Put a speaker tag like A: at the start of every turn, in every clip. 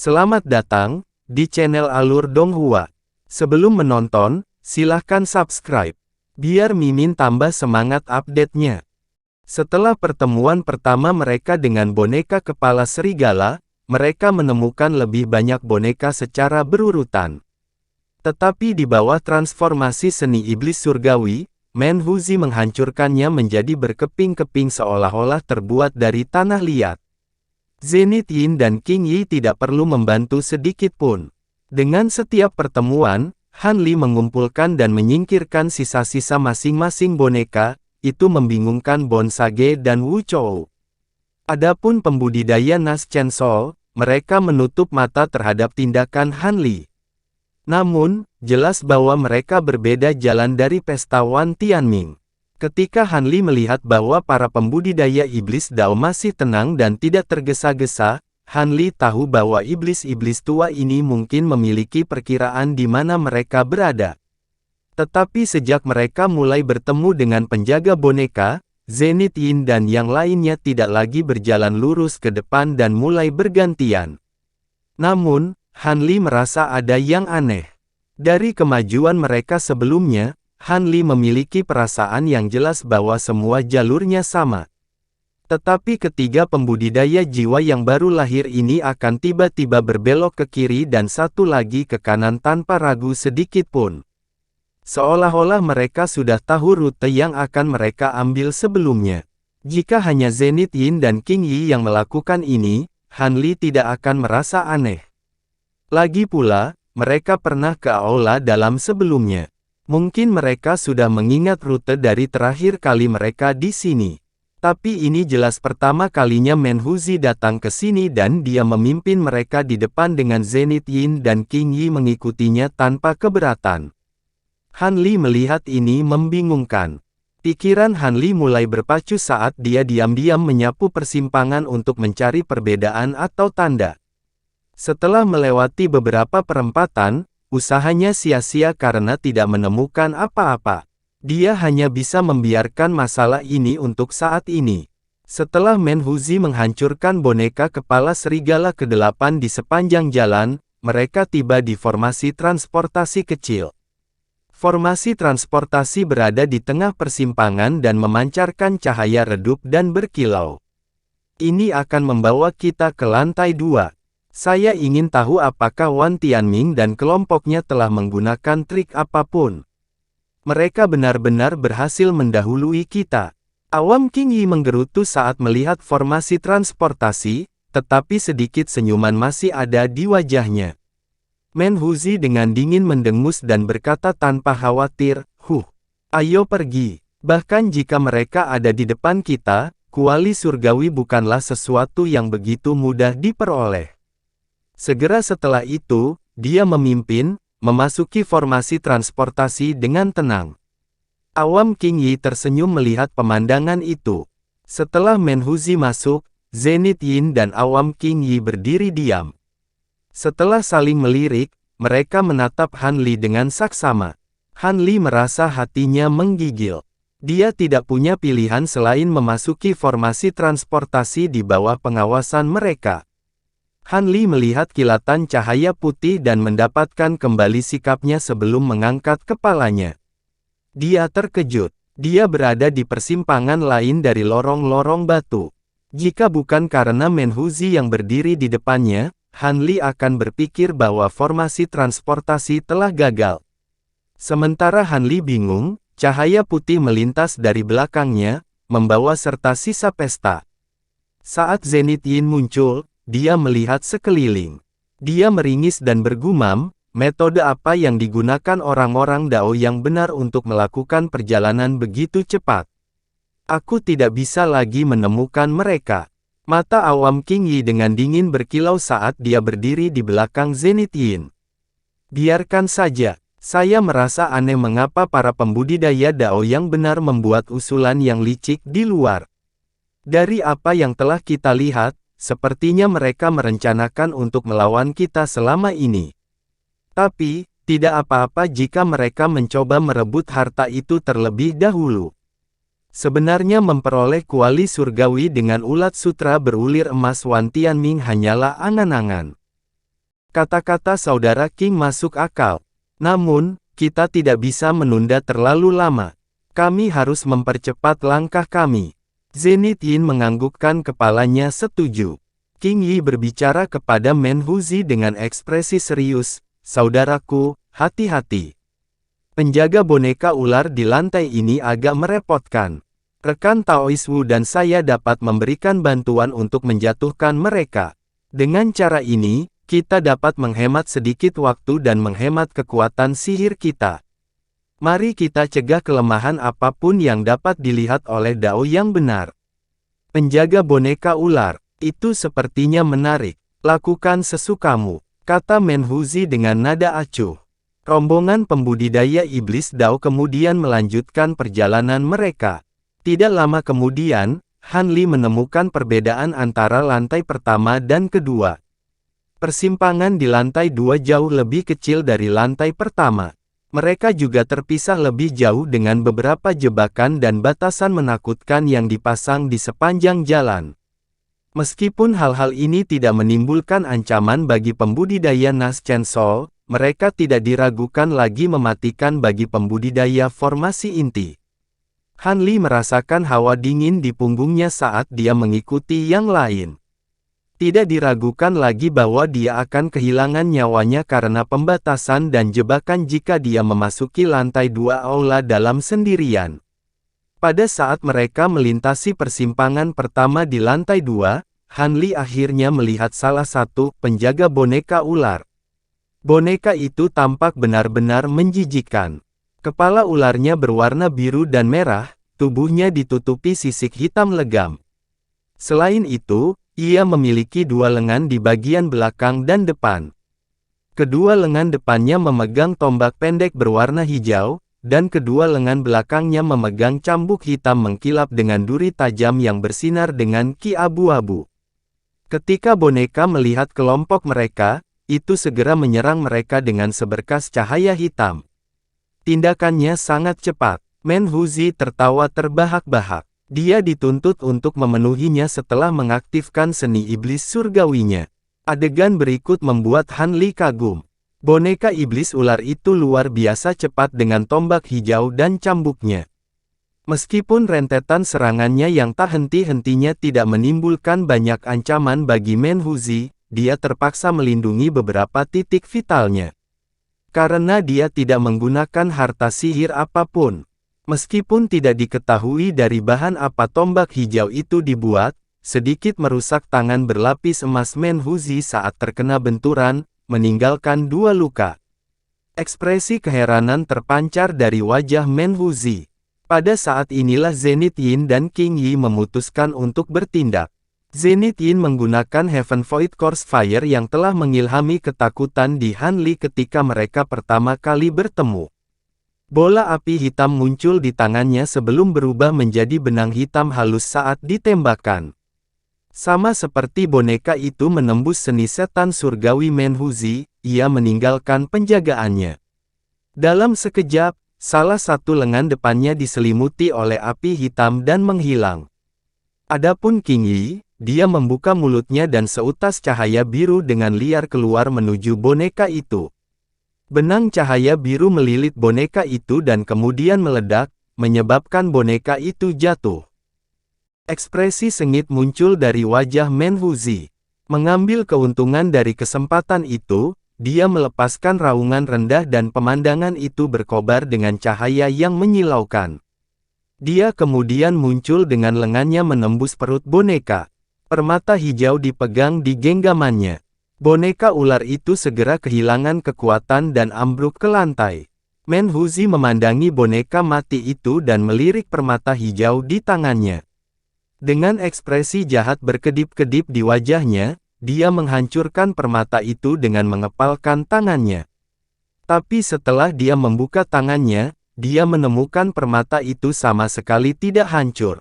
A: Selamat datang di channel Alur Donghua. Sebelum menonton, silahkan subscribe, biar Mimin tambah semangat update-nya. Setelah pertemuan pertama mereka dengan boneka kepala serigala, mereka menemukan lebih banyak boneka secara berurutan. Tetapi di bawah transformasi seni iblis surgawi, Menhuzi menghancurkannya menjadi berkeping-keping seolah-olah terbuat dari tanah liat. Zenith Yin dan King Yi tidak perlu membantu sedikit pun. Dengan setiap pertemuan, Han Li mengumpulkan dan menyingkirkan sisa-sisa masing-masing boneka, itu membingungkan Bon Sage dan Wu Chou. Adapun pembudidaya Nas Chen Sol, mereka menutup mata terhadap tindakan Han Li. Namun, jelas bahwa mereka berbeda jalan dari pesta Wan Tianming. Ketika Han Li melihat bahwa para pembudidaya iblis Dao masih tenang dan tidak tergesa-gesa, Han Li tahu bahwa iblis-iblis tua ini mungkin memiliki perkiraan di mana mereka berada. Tetapi sejak mereka mulai bertemu dengan penjaga boneka, Zenith Yin dan yang lainnya tidak lagi berjalan lurus ke depan dan mulai bergantian. Namun, Han Li merasa ada yang aneh. Dari kemajuan mereka sebelumnya, Han Li memiliki perasaan yang jelas bahwa semua jalurnya sama. Tetapi ketiga pembudidaya jiwa yang baru lahir ini akan tiba-tiba berbelok ke kiri dan satu lagi ke kanan tanpa ragu sedikit pun. Seolah-olah mereka sudah tahu rute yang akan mereka ambil sebelumnya. Jika hanya Zenith Yin dan King Yi yang melakukan ini, Han Li tidak akan merasa aneh. Lagi pula, mereka pernah ke aula dalam sebelumnya. Mungkin mereka sudah mengingat rute dari terakhir kali mereka di sini. Tapi ini jelas pertama kalinya Menhuzi datang ke sini dan dia memimpin mereka di depan dengan Zenith Yin dan King Yi mengikutinya tanpa keberatan. Han Li melihat ini membingungkan. Pikiran Han Li mulai berpacu saat dia diam-diam menyapu persimpangan untuk mencari perbedaan atau tanda. Setelah melewati beberapa perempatan, usahanya sia-sia karena tidak menemukan apa-apa. Dia hanya bisa membiarkan masalah ini untuk saat ini. Setelah Menhuzi menghancurkan boneka kepala serigala ke-8 di sepanjang jalan, mereka tiba di formasi transportasi kecil. Formasi transportasi berada di tengah persimpangan dan memancarkan cahaya redup dan berkilau. Ini akan membawa kita ke lantai 2. Saya ingin tahu apakah Wan Tianming dan kelompoknya telah menggunakan trik apapun. Mereka benar-benar berhasil mendahului kita. Awam King Yi menggerutu saat melihat formasi transportasi, tetapi sedikit senyuman masih ada di wajahnya. Menhuzi dengan dingin mendengus dan berkata tanpa khawatir, ayo pergi. Bahkan jika mereka ada di depan kita, kuali surgawi bukanlah sesuatu yang begitu mudah diperoleh. Segera setelah itu, dia memimpin, memasuki formasi transportasi dengan tenang. Awam King Yi tersenyum melihat pemandangan itu. Setelah Menhuzi masuk, Zenith Yin dan Awam King Yi berdiri diam. Setelah saling melirik, mereka menatap Han Li dengan saksama. Han Li merasa hatinya menggigil. Dia tidak punya pilihan selain memasuki formasi transportasi di bawah pengawasan mereka. Han Li melihat kilatan cahaya putih dan mendapatkan kembali sikapnya sebelum mengangkat kepalanya. Dia terkejut. Dia berada di persimpangan lain dari lorong-lorong batu. Jika bukan karena Menhuzi yang berdiri di depannya, Han Li akan berpikir bahwa formasi transportasi telah gagal. Sementara Han Li bingung, cahaya putih melintas dari belakangnya, membawa serta sisa pesta. Saat Zenith Yin muncul, dia melihat sekeliling. Dia meringis dan bergumam, metode apa yang digunakan orang-orang Dao yang benar untuk melakukan perjalanan begitu cepat. Aku tidak bisa lagi menemukan mereka. Mata Awam King Yi dengan dingin berkilau saat dia berdiri di belakang Zenith Yin. Biarkan saja, saya merasa aneh mengapa para pembudidaya Dao yang benar membuat usulan yang licik di luar. Dari apa yang telah kita lihat, sepertinya mereka merencanakan untuk melawan kita selama ini. Tapi, tidak apa-apa jika mereka mencoba merebut harta itu terlebih dahulu. Sebenarnya memperoleh kuali surgawi dengan ulat sutra berulir emas Wan Tianming hanyalah angan-angan. Kata-kata saudara King masuk akal. Namun, kita tidak bisa menunda terlalu lama. Kami harus mempercepat langkah kami. Zenith Yin menganggukkan kepalanya setuju. King Yi berbicara kepada Menhuzi dengan ekspresi serius, "Saudaraku, hati-hati. Penjaga boneka ular di lantai ini agak merepotkan. Rekan Taois Wu dan saya dapat memberikan bantuan untuk menjatuhkan mereka. Dengan cara ini, kita dapat menghemat sedikit waktu dan menghemat kekuatan sihir kita. Mari kita cegah kelemahan apapun yang dapat dilihat oleh Dao yang benar." Penjaga boneka ular, itu sepertinya menarik. Lakukan sesukamu, kata Menhuzi dengan nada acuh. Rombongan pembudidaya iblis Dao kemudian melanjutkan perjalanan mereka. Tidak lama kemudian, Han Li menemukan perbedaan antara lantai pertama dan kedua. Persimpangan di lantai 2 jauh lebih kecil dari lantai pertama. Mereka juga terpisah lebih jauh dengan beberapa jebakan dan batasan menakutkan yang dipasang di sepanjang jalan. Meskipun hal-hal ini tidak menimbulkan ancaman bagi pembudidaya Nas Chen Sol, mereka tidak diragukan lagi mematikan bagi pembudidaya formasi inti. Han Li merasakan hawa dingin di punggungnya saat dia mengikuti yang lain. Tidak diragukan lagi bahwa dia akan kehilangan nyawanya karena pembatasan dan jebakan jika dia memasuki lantai 2 aula dalam sendirian. Pada saat mereka melintasi persimpangan pertama di lantai 2, Han Li akhirnya melihat salah satu penjaga boneka ular. Boneka itu tampak benar-benar menjijikkan. Kepala ularnya berwarna biru dan merah, tubuhnya ditutupi sisik hitam legam. Selain itu, ia memiliki dua lengan di bagian belakang dan depan. Kedua lengan depannya memegang tombak pendek berwarna hijau, dan kedua lengan belakangnya memegang cambuk hitam mengkilap dengan duri tajam yang bersinar dengan ki abu-abu. Ketika boneka melihat kelompok mereka, itu segera menyerang mereka dengan seberkas cahaya hitam. Tindakannya sangat cepat. Menhuzi tertawa terbahak-bahak. Dia dituntut untuk memenuhinya setelah mengaktifkan seni iblis surgawinya. Adegan berikut membuat Han Li kagum. Boneka iblis ular itu luar biasa cepat dengan tombak hijau dan cambuknya. Meskipun rentetan serangannya yang tak henti-hentinya tidak menimbulkan banyak ancaman bagi Menhuzi, dia terpaksa melindungi beberapa titik vitalnya. Karena dia tidak menggunakan harta sihir apapun. Meskipun tidak diketahui dari bahan apa tombak hijau itu dibuat, sedikit merusak tangan berlapis emas Menhuzi saat terkena benturan, meninggalkan 2 luka. Ekspresi keheranan terpancar dari wajah Menhuzi. Pada saat inilah Zenith Yin dan King Yi memutuskan untuk bertindak. Zenith Yin menggunakan Heaven Void Course Fire yang telah mengilhami ketakutan di Han Li ketika mereka pertama kali bertemu. Bola api hitam muncul di tangannya sebelum berubah menjadi benang hitam halus saat ditembakkan. Sama seperti boneka itu menembus seni setan surgawi Menhuzi, ia meninggalkan penjagaannya. Dalam sekejap, salah satu lengan depannya diselimuti oleh api hitam dan menghilang. Adapun King Yi, dia membuka mulutnya dan seutas cahaya biru dengan liar keluar menuju boneka itu. Benang cahaya biru melilit boneka itu dan kemudian meledak, menyebabkan boneka itu jatuh. Ekspresi sengit muncul dari wajah Menhuzi. Mengambil keuntungan dari kesempatan itu, dia melepaskan raungan rendah dan pemandangan itu berkobar dengan cahaya yang menyilaukan. Dia kemudian muncul dengan lengannya menembus perut boneka. Permata hijau dipegang di genggamannya. Boneka ular itu segera kehilangan kekuatan dan ambruk ke lantai. Menhuzi memandangi boneka mati itu dan melirik permata hijau di tangannya. Dengan ekspresi jahat berkedip-kedip di wajahnya, dia menghancurkan permata itu dengan mengepalkan tangannya. Tapi setelah dia membuka tangannya, dia menemukan permata itu sama sekali tidak hancur.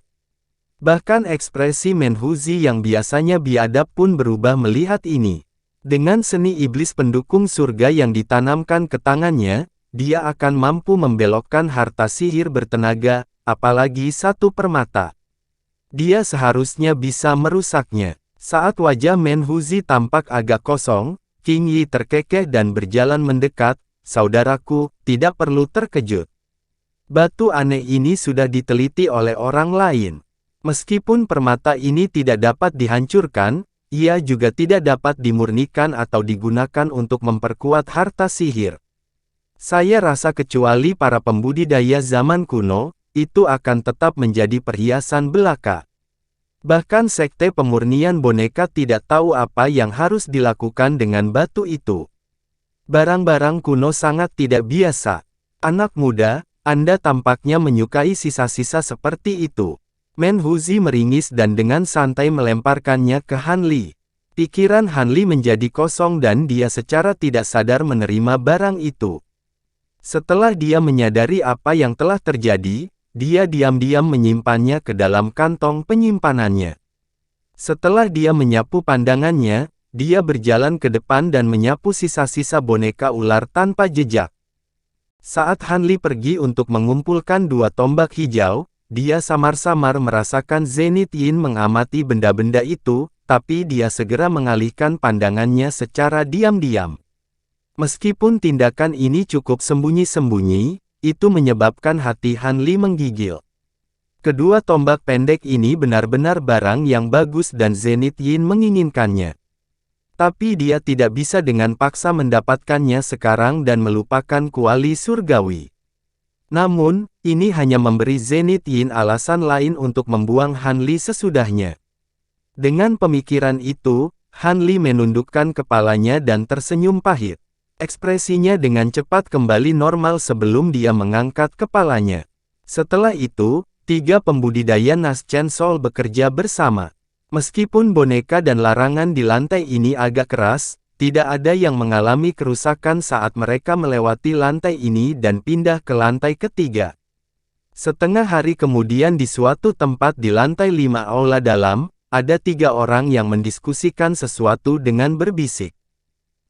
A: Bahkan ekspresi Menhuzi yang biasanya biadab pun berubah melihat ini. Dengan seni iblis pendukung surga yang ditanamkan ke tangannya, dia akan mampu membelokkan harta sihir bertenaga, apalagi satu permata. Dia seharusnya bisa merusaknya. Saat wajah Menhuzi tampak agak kosong, King Yi terkekeh dan berjalan mendekat. Saudaraku, tidak perlu terkejut. Batu aneh ini sudah diteliti oleh orang lain. Meskipun permata ini tidak dapat dihancurkan, ia juga tidak dapat dimurnikan atau digunakan untuk memperkuat harta sihir. Saya rasa kecuali para pembudidaya zaman kuno, itu akan tetap menjadi perhiasan belaka. Bahkan sekte pemurnian boneka tidak tahu apa yang harus dilakukan dengan batu itu. Barang-barang kuno sangat tidak biasa. Anak muda, Anda tampaknya menyukai sisa-sisa seperti itu. Menhuzi meringis dan dengan santai melemparkannya ke Han Li. Pikiran Han Li menjadi kosong dan dia secara tidak sadar menerima barang itu. Setelah dia menyadari apa yang telah terjadi, dia diam-diam menyimpannya ke dalam kantong penyimpanannya. Setelah dia menyapu pandangannya, dia berjalan ke depan dan menyapu sisa-sisa boneka ular tanpa jejak. Saat Han Li pergi untuk mengumpulkan 2 tombak hijau, dia samar-samar merasakan Zenith Yin mengamati benda-benda itu, tapi dia segera mengalihkan pandangannya secara diam-diam. Meskipun tindakan ini cukup sembunyi-sembunyi, itu menyebabkan hati Han Li menggigil. Kedua tombak pendek ini benar-benar barang yang bagus dan Zenith Yin menginginkannya. Tapi dia tidak bisa dengan paksa mendapatkannya sekarang dan melupakan kuali surgawi. Namun, ini hanya memberi Zenith Yin alasan lain untuk membuang Han Li sesudahnya. Dengan pemikiran itu, Han Li menundukkan kepalanya dan tersenyum pahit. Ekspresinya dengan cepat kembali normal sebelum dia mengangkat kepalanya. Setelah itu, 3 pembudidaya Nas Chen Sol bekerja bersama. Meskipun boneka dan larangan di lantai ini agak keras, tidak ada yang mengalami kerusakan saat mereka melewati lantai ini dan pindah ke lantai ketiga. Setengah hari kemudian di suatu tempat di lantai 5 aula dalam, ada 3 orang yang mendiskusikan sesuatu dengan berbisik.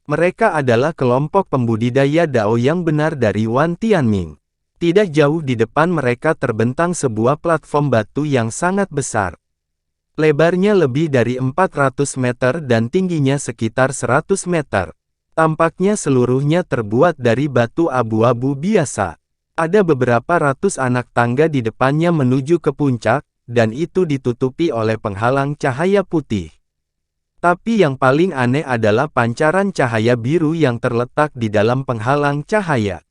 A: Mereka adalah kelompok pembudidaya Dao yang benar dari Wan Tianming. Tidak jauh di depan mereka terbentang sebuah platform batu yang sangat besar. Lebarnya lebih dari 400 meter dan tingginya sekitar 100 meter. Tampaknya seluruhnya terbuat dari batu abu-abu biasa. Ada beberapa ratus anak tangga di depannya menuju ke puncak, dan itu ditutupi oleh penghalang cahaya putih. Tapi yang paling aneh adalah pancaran cahaya biru yang terletak di dalam penghalang cahaya.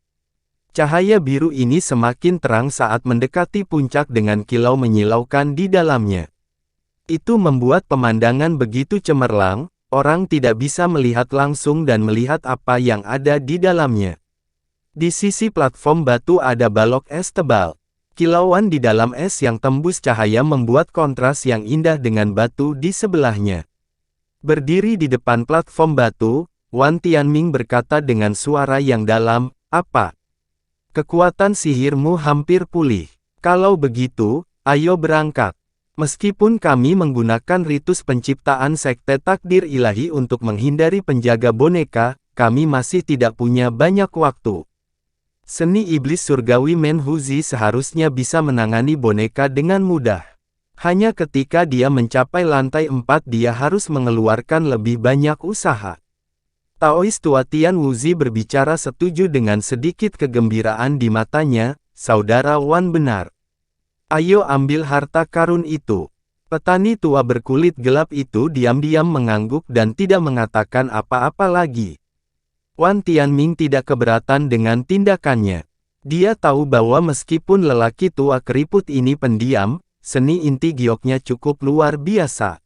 A: Cahaya biru ini semakin terang saat mendekati puncak dengan kilau menyilaukan di dalamnya. Itu membuat pemandangan begitu cemerlang, orang tidak bisa melihat langsung dan melihat apa yang ada di dalamnya. Di sisi platform batu ada balok es tebal. Kilauan di dalam es yang tembus cahaya membuat kontras yang indah dengan batu di sebelahnya. Berdiri di depan platform batu, Wan Tianming berkata dengan suara yang dalam, "Apa? Kekuatan sihirmu hampir pulih. Kalau begitu, ayo berangkat. Meskipun kami menggunakan ritus penciptaan sekte takdir ilahi untuk menghindari penjaga boneka, kami masih tidak punya banyak waktu." Seni iblis surgawi Menhuzi seharusnya bisa menangani boneka dengan mudah. Hanya ketika dia mencapai lantai 4 dia harus mengeluarkan lebih banyak usaha. Taois tua Tian Wuzi berbicara setuju dengan sedikit kegembiraan di matanya, "Saudara Wan benar. Ayo ambil harta karun itu." Petani tua berkulit gelap itu diam-diam mengangguk dan tidak mengatakan apa-apa lagi. Wan Tianming tidak keberatan dengan tindakannya. Dia tahu bahwa meskipun lelaki tua keriput ini pendiam, seni inti gioknya cukup luar biasa.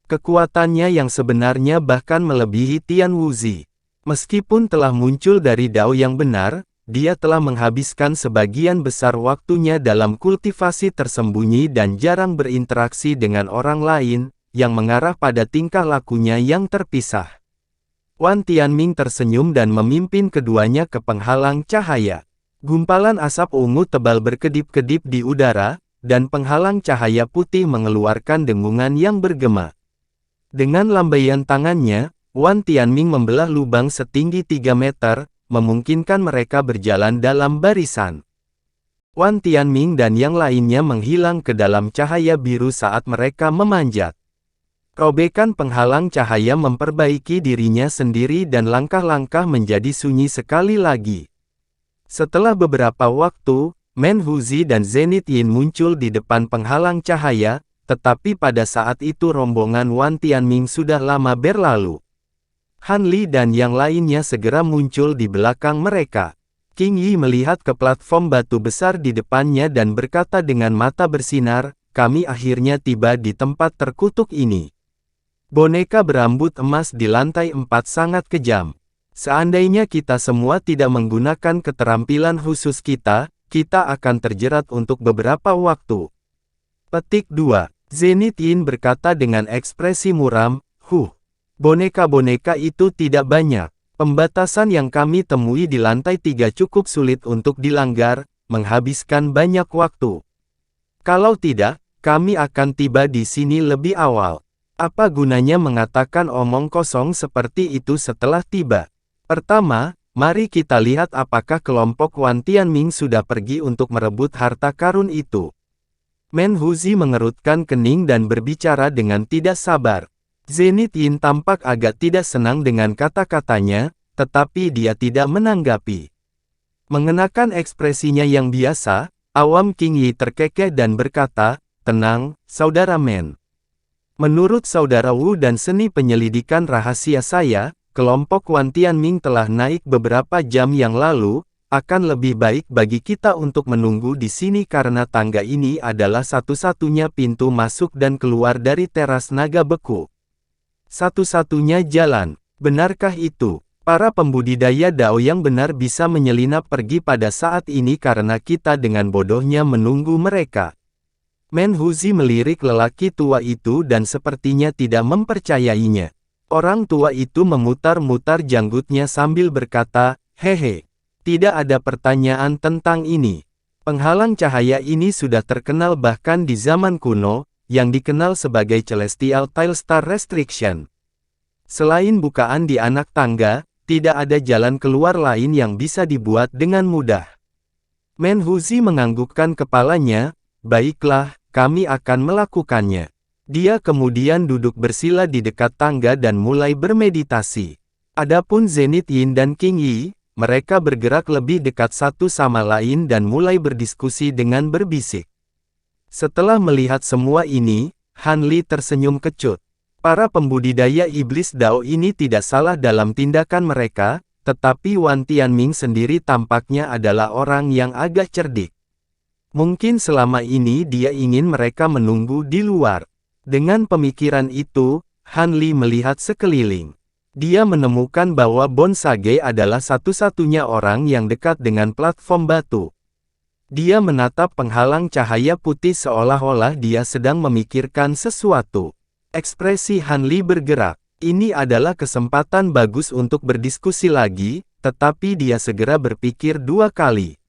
A: Kekuatannya yang sebenarnya bahkan melebihi Tian Wuzi. Meskipun telah muncul dari Dao yang benar, dia telah menghabiskan sebagian besar waktunya dalam kultivasi tersembunyi dan jarang berinteraksi dengan orang lain, yang mengarah pada tingkah lakunya yang terpisah. Wan Tianming tersenyum dan memimpin keduanya ke penghalang cahaya. Gumpalan asap ungu tebal berkedip-kedip di udara, dan penghalang cahaya putih mengeluarkan dengungan yang bergema. Dengan lambaian tangannya, Wan Tianming membelah lubang setinggi 3 meter, memungkinkan mereka berjalan dalam barisan. Wan Tianming dan yang lainnya menghilang ke dalam cahaya biru saat mereka memanjat. Robekan penghalang cahaya memperbaiki dirinya sendiri dan langkah-langkah menjadi sunyi sekali lagi. Setelah beberapa waktu, Menhuzi dan Zenith Yin muncul di depan penghalang cahaya, tetapi pada saat itu rombongan Wan Tianming sudah lama berlalu. Han Li dan yang lainnya segera muncul di belakang mereka. King Yi melihat ke platform batu besar di depannya dan berkata dengan mata bersinar, "Kami akhirnya tiba di tempat terkutuk ini." Boneka berambut emas di lantai 4 sangat kejam. Seandainya kita semua tidak menggunakan keterampilan khusus kita akan terjerat untuk beberapa waktu. Petik 2. Zenith Yin berkata dengan ekspresi muram, boneka-boneka itu tidak banyak. Pembatasan yang kami temui di lantai 3 cukup sulit untuk dilanggar, menghabiskan banyak waktu. Kalau tidak, kami akan tiba di sini lebih awal. Apa gunanya mengatakan omong kosong seperti itu setelah tiba? Pertama, mari kita lihat apakah kelompok Wan Tianming sudah pergi untuk merebut harta karun itu. Menhuzi mengerutkan kening dan berbicara dengan tidak sabar. Zenith Yin tampak agak tidak senang dengan kata-katanya, tetapi dia tidak menanggapi. Mengenakan ekspresinya yang biasa, awam King Yi terkekeh dan berkata, "Tenang, Saudara Men. Menurut Saudara Wu dan seni penyelidikan rahasia saya, kelompok Wan Tianming telah naik beberapa jam yang lalu, akan lebih baik bagi kita untuk menunggu di sini karena tangga ini adalah satu-satunya pintu masuk dan keluar dari teras naga beku. Satu-satunya jalan, benarkah itu? Para pembudidaya Dao yang benar bisa menyelinap pergi pada saat ini karena kita dengan bodohnya menunggu mereka." Menhuzi melirik lelaki tua itu dan sepertinya tidak mempercayainya. Orang tua itu memutar-mutar janggutnya sambil berkata, "Hehe, tidak ada pertanyaan tentang ini. Penghalang cahaya ini sudah terkenal bahkan di zaman kuno, yang dikenal sebagai Celestial Tile Star Restriction. Selain bukaan di anak tangga, tidak ada jalan keluar lain yang bisa dibuat dengan mudah." Menhuzi menganggukkan kepalanya, "Baiklah, kami akan melakukannya." Dia kemudian duduk bersila di dekat tangga dan mulai bermeditasi. Adapun Zenith Yin dan King Yi, mereka bergerak lebih dekat satu sama lain dan mulai berdiskusi dengan berbisik. Setelah melihat semua ini, Han Li tersenyum kecut. Para pembudidaya iblis Dao ini tidak salah dalam tindakan mereka, tetapi Wan Tianming sendiri tampaknya adalah orang yang agak cerdik. Mungkin selama ini dia ingin mereka menunggu di luar. Dengan pemikiran itu, Han Li melihat sekeliling. Dia menemukan bahwa Bon Sage adalah satu-satunya orang yang dekat dengan platform batu. Dia menatap penghalang cahaya putih seolah-olah dia sedang memikirkan sesuatu. Ekspresi Han Li bergerak. Ini adalah kesempatan bagus untuk berdiskusi lagi, tetapi dia segera berpikir dua kali.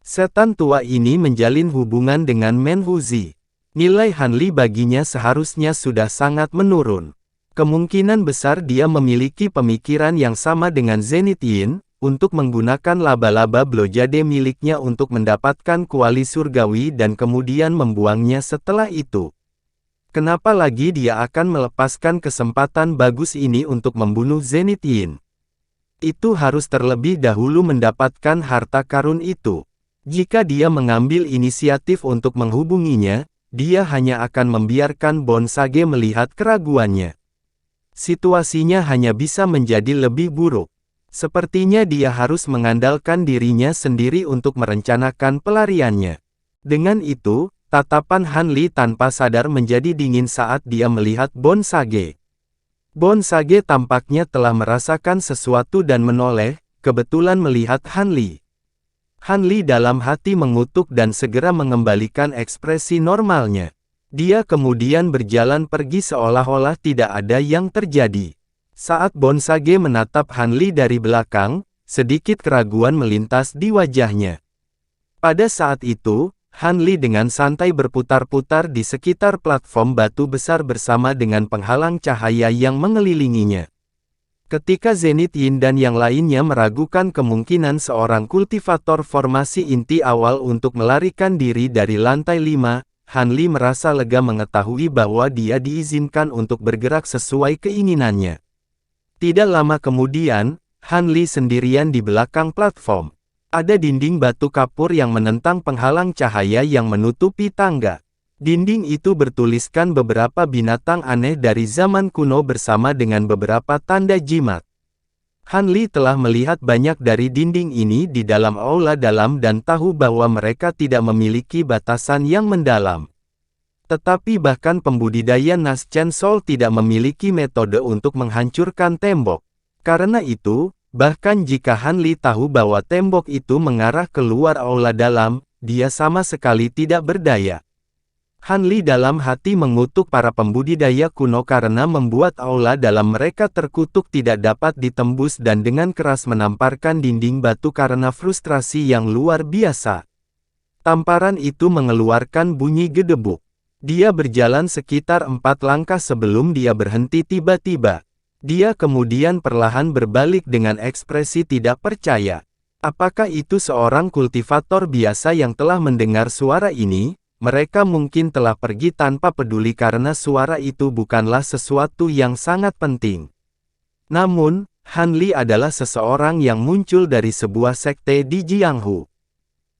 A: Setan tua ini menjalin hubungan dengan Menhuzi. Nilai Han Li baginya seharusnya sudah sangat menurun. Kemungkinan besar dia memiliki pemikiran yang sama dengan Zenith Yin, untuk menggunakan laba-laba blojade miliknya untuk mendapatkan kuali surgawi dan kemudian membuangnya setelah itu. Kenapa lagi dia akan melepaskan kesempatan bagus ini untuk membunuh Zenith Yin? Itu harus terlebih dahulu mendapatkan harta karun itu. Jika dia mengambil inisiatif untuk menghubunginya, dia hanya akan membiarkan Bon Sage melihat keraguannya. Situasinya hanya bisa menjadi lebih buruk. Sepertinya dia harus mengandalkan dirinya sendiri untuk merencanakan pelariannya. Dengan itu, tatapan Han Li tanpa sadar menjadi dingin saat dia melihat Bon Sage. Bon Sage tampaknya telah merasakan sesuatu dan menoleh, kebetulan melihat Han Li. Han Li dalam hati mengutuk dan segera mengembalikan ekspresi normalnya. Dia kemudian berjalan pergi seolah-olah tidak ada yang terjadi. Saat Bon Sage menatap Han Li dari belakang, sedikit keraguan melintas di wajahnya. Pada saat itu, Han Li dengan santai berputar-putar di sekitar platform batu besar bersama dengan penghalang cahaya yang mengelilinginya. Ketika Zenith Yin dan yang lainnya meragukan kemungkinan seorang kultivator formasi inti awal untuk melarikan diri dari lantai 5, Han Li merasa lega mengetahui bahwa dia diizinkan untuk bergerak sesuai keinginannya. Tidak lama kemudian, Han Li sendirian di belakang platform. Ada dinding batu kapur yang menentang penghalang cahaya yang menutupi tangga. Dinding itu bertuliskan beberapa binatang aneh dari zaman kuno bersama dengan beberapa tanda jimat. Han Li telah melihat banyak dari dinding ini di dalam aula dalam dan tahu bahwa mereka tidak memiliki batasan yang mendalam. Tetapi bahkan pembudidaya Nas Chen Sol tidak memiliki metode untuk menghancurkan tembok. Karena itu, bahkan jika Han Li tahu bahwa tembok itu mengarah keluar aula dalam, dia sama sekali tidak berdaya. Han Li dalam hati mengutuk para pembudidaya kuno karena membuat aula dalam mereka terkutuk tidak dapat ditembus dan dengan keras menamparkan dinding batu karena frustrasi yang luar biasa. Tamparan itu mengeluarkan bunyi gedebuk. Dia berjalan sekitar 4 langkah sebelum dia berhenti tiba-tiba. Dia kemudian perlahan berbalik dengan ekspresi tidak percaya. Apakah itu seorang kultivator biasa yang telah mendengar suara ini? Mereka mungkin telah pergi tanpa peduli karena suara itu bukanlah sesuatu yang sangat penting. Namun, Han Li adalah seseorang yang muncul dari sebuah sekte di Jianghu.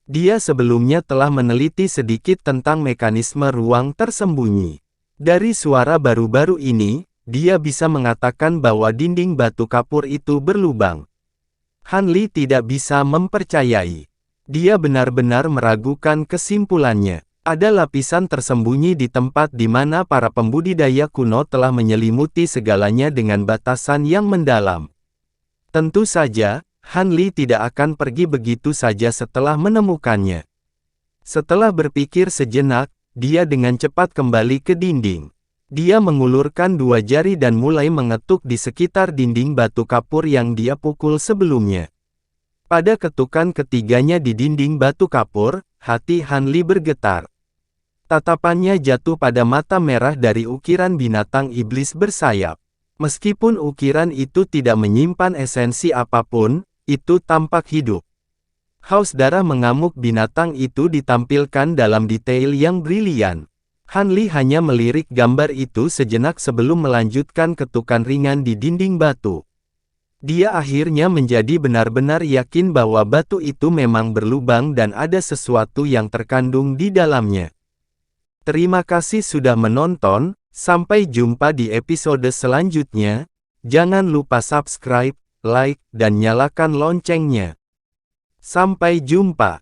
A: Dia sebelumnya telah meneliti sedikit tentang mekanisme ruang tersembunyi. Dari suara baru-baru ini, dia bisa mengatakan bahwa dinding batu kapur itu berlubang. Han Li tidak bisa mempercayai. Dia benar-benar meragukan kesimpulannya. Ada lapisan tersembunyi di tempat di mana para pembudidaya kuno telah menyelimuti segalanya dengan batasan yang mendalam. Tentu saja, Han Li tidak akan pergi begitu saja setelah menemukannya. Setelah berpikir sejenak, dia dengan cepat kembali ke dinding. Dia mengulurkan 2 jari dan mulai mengetuk di sekitar dinding batu kapur yang dia pukul sebelumnya. Pada ketukan ketiganya di dinding batu kapur, hati Han Li bergetar. Tatapannya jatuh pada mata merah dari ukiran binatang iblis bersayap. Meskipun ukiran itu tidak menyimpan esensi apapun, itu tampak hidup. Haus darah mengamuk binatang itu ditampilkan dalam detail yang brilian. Han Li hanya melirik gambar itu sejenak sebelum melanjutkan ketukan ringan di dinding batu. Dia akhirnya menjadi benar-benar yakin bahwa batu itu memang berlubang dan ada sesuatu yang terkandung di dalamnya. Terima kasih sudah menonton, sampai jumpa di episode selanjutnya. Jangan lupa subscribe, like, dan nyalakan loncengnya. Sampai jumpa.